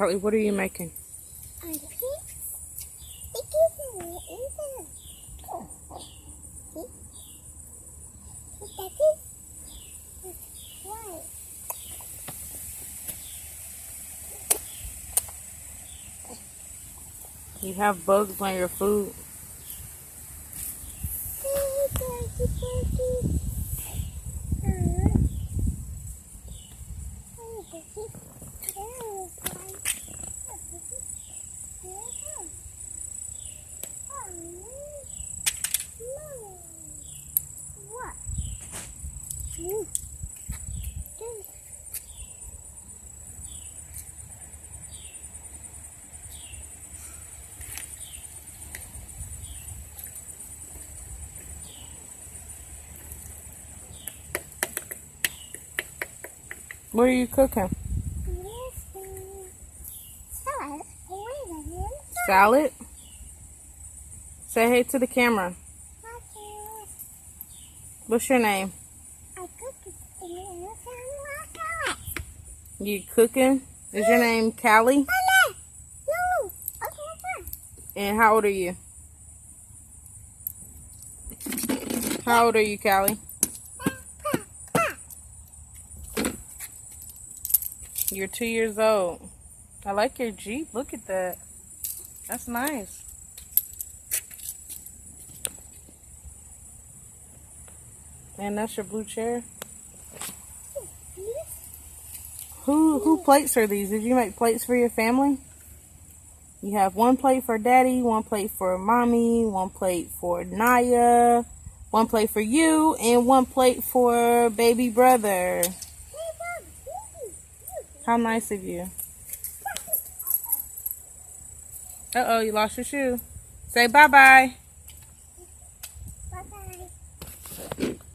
Carly, what are you making? You have bugs on your food. What are you cooking? Salad? Say hey to the camera. What's your name? You cooking? Is your name Callie? And how old are you? How old are you, Callie? You're 2 years old. I like your Jeep. Look at that. That's nice. And that's your blue chair. Who plates are these? Did you make plates for your family? You have one plate for Daddy, one plate for Mommy, one plate for Naya, one plate for you, and one plate for baby brother. How nice of you. Uh-oh, you lost your shoe. Say bye-bye.